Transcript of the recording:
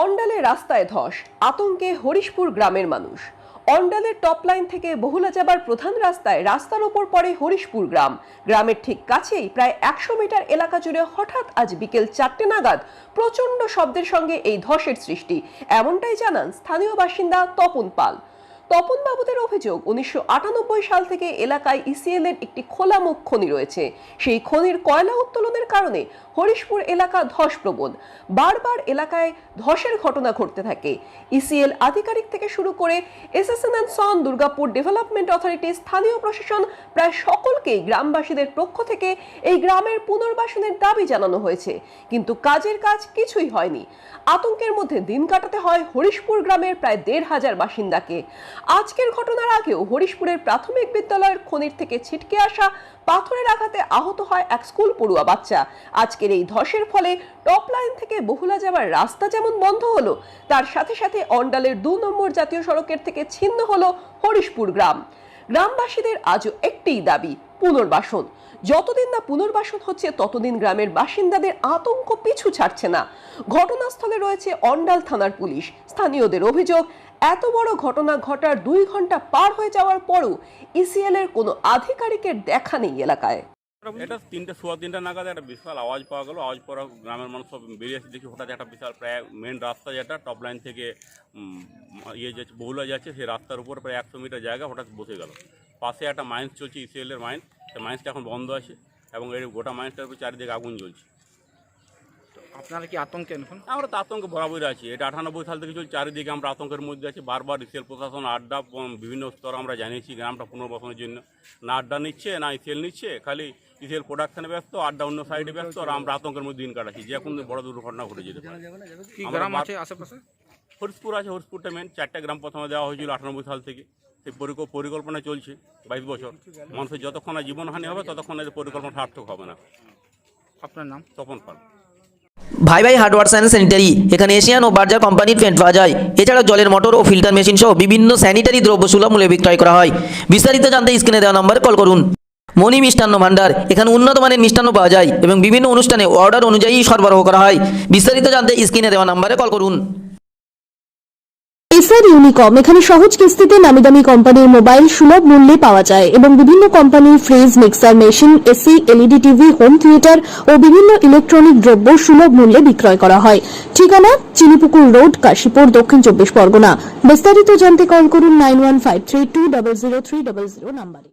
অন্ডালে রাস্তায় ধস, আতঙ্কে হরিশপুর গ্রামের মানুষ। অন্ডালের টপ লাইন থেকে বহুলা যাবার প্রধান রাস্তার ওপর পড়ে হরিশপুর গ্রাম। গ্রামের ঠিক কাছেই প্রায় 100 মিটার এলাকা জুড়ে হঠাৎ আজ বিকেল 4টে নাগাদ প্রচন্ড শব্দের সঙ্গে এই ধসের সৃষ্টি, এমনটাই জানান স্থানীয় বাসিন্দা তপন পাল। তপন বাবুদের অভিযোগ, 1998 সাল থেকে এলাকায় ইসিএল এর একটি খোলা মুখ খনি রয়েছে। সেই খনির কয়লা উত্তোলনের কারণে হরিশপুর এলাকা ধসপ্রবণ। বারবার এলাকায় ধসের ঘটনা ঘটতে থাকে। ইসিএল আধিকারিক থেকে শুরু করে SSN and son, Durgapur development authority, স্থানীয় প্রশাসন প্রায় সকলকেই গ্রামবাসীদের পক্ষ থেকে এই গ্রামের পুনর্বাসনের দাবি জানানো হয়েছে, কিন্তু কাজের কাজ কিছুই হয়নি। আতঙ্কের মধ্যে দিন কাটাতে হয় হরিশপুর গ্রামের প্রায় 1,500 বাসিন্দাকে। আজকের ঘটনার আগেও হরিশপুরের প্রাথমিক বিদ্যালয়ের খনির থেকে ছিটকে আসা পাথরের আঘাতে আহত হয় এক স্কুল পড়ুয়া বাচ্চা। আজকের এই ধসের ফলে টপ লাইন থেকে বহুলা যাবার রাস্তা যেমন বন্ধ হলো, তার সাথে সাথে অন্ডালের 2 নম্বর জাতীয় সড়কের থেকে ছিন্ন হলো হরিশপুর গ্রাম। গ্রামবাসীদের আজও একটিই দাবি, পুনর্বাসন। যতদিন না পুনর্বাসন হচ্ছে ততদিন গ্রামের বাসিন্দাদের আতঙ্ক পিছু ছাড়ছে না। ঘটনাস্থলে রয়েছে অন্ডাল থানার পুলিশ। স্থানীয়দের অভিযোগ, এত বড় ঘটনা ঘটার 2 ঘন্টা পার হয়ে যাওয়ার পরও ইসিএল এর কোনো আধিকারিকের দেখা নেই এলাকায়। এটা 3:15 নাগাদ একটা বিশাল আওয়াজ পাওয়া গেল। আওয়াজ পর গ্রামের মানুষ সব বেরিয়ে এসে দেখি হঠাৎ একটা বিশাল প্রায় মেন রাস্তা, যেটা টপ লাইন থেকে যাচ্ছে বহুলা যাচ্ছে, সেই রাস্তার উপর প্রায় 100 মিটার জায়গা হঠাৎ বসে গেল। পাশে একটা মাইন্স চলছে, ইসিএল এর মাইন্স। সেই মাইন্সটা এখন বন্ধ আছে এবং এই গোটা মাইন্সটার উপর চারিদিকে আগুন জ্বলছে। আপনারা কি আতঙ্কে এখন? আমরা তো আতঙ্কে বরাবরই আছি। এটা 98 সাল থেকে চলছে, চারিদিকে আমরা আতঙ্কের মধ্যে আছি। বারবার ইসিএল প্রশাসন আড্ডা বিভিন্ন স্তর আমরা জানিয়েছি গ্রামটা পুনর্বাসনের জন্য। না আড্ডা নিচ্ছে, না ইসিএল নিচ্ছে, খালি ইসিএল প্রোডাকশনে ব্যস্ত, আড্ডা অন্য সাইডে ব্যস্ত, আর আমরা আতঙ্কের মধ্যে দিন কাটাচ্ছি। যে কোনো বড় দুর্ঘটনা ঘটে যেতে পারে। কি গ্রাম আছে আশেপাশে? হরিশপুর আছে, হরিশপুরটা মেন। 4টে গ্রাম প্রথমে দেওয়া হয়েছিল 98 সাল থেকে। সেই পরিকল্পনা চলছে 22 বছর। মানুষের যতক্ষণ না জীবনহানি হবে ততক্ষণ এর পরিকল্পনা সার্থক হবে না। আপনার নাম? তপন পাল। ভাই ভাই হার্ডওয়ার্স অ্যান্ড স্যানিটারি, এখানে এশিয়ান ও বার্জার কোম্পানির পেন্ট পাওয়া যায়। এছাড়া জলের মোটর ও ফিল্টার মেশিন সহ বিভিন্ন স্যানিটারি দ্রব্য সুলভ মূল্যে বিক্রয় করা হয়। বিস্তারিত জানতে স্ক্রিনে দেওয়া নম্বরে কল করুন। মণি মিষ্টান্ন ভান্ডার, এখানে উন্নত মানের মিষ্টান্ন পাওয়া যায় এবং বিভিন্ন অনুষ্ঠানে অর্ডার অনুযায়ী সরবরাহ করা হয়। বিস্তারিত জানতে স্ক্রিনে দেওয়া নম্বরে কল করুন। এসআর ইউনিকম, এখানে সহজ কিস্তিতে নামি দামি কোম্পানির মোবাইল সুলভ মূল্যে পাওয়া যায় এবং বিভিন্ন কোম্পানির fridge, mixer machine, AC, LED TV, home theatre ও বিভিন্ন ইলেকট্রনিক দ্রব্য সুলভ মূল্যে বিক্রয় করা হয়। ঠিকানা চিনিপুকুর রোড, কাশীপুর, দক্ষিণ 24 পরগনা। বিস্তারিত জানতে কল করুন 9153200300 নম্বরে।